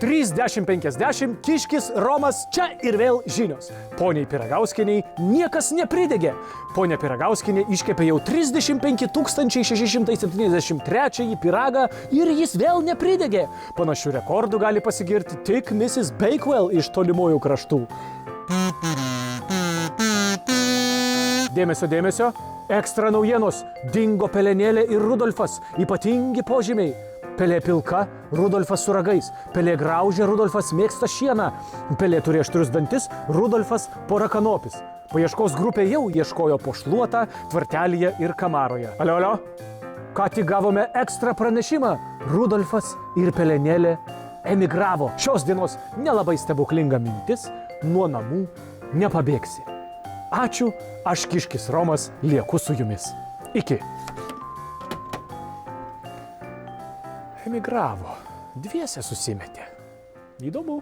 $30.50 Kiškis Romas čia ir vėl žinios. Poniai Pyragauskienei niekas nepridegė. Ponia Pyragauskienė iškepė jau 35 673 pyragą ir jis vėl nepridegė. Panašių rekordų gali pasigirti tik Mrs. Bakewell iš tolimųjų kraštų. Dėmesio, dėmesio. Ekstra naujienos. Dingo Pelenėlė ir Rudolfas. Ypatingi požymiai. Pelė pilka, Rudolfas su ragais. Pelė graužia, Rudolfas mėgsta šieną. Pelė turi aštrius dantis, Rudolfas porakanopis. Paieškos grupė jau ieškojo po Šluotą, Tvartelyje ir Kamaroje. Alio. Ką tik gavome ekstra pranešimą. Rudolfas ir Pelenėlė emigravo. Šios dienos nelabai stebuklinga mintis, nuo namų nepabėgsi. Ačiū, aš Kiškis Romas lieku su jumis. Iki. Emigravo. Dviese susimetė. Įdomu.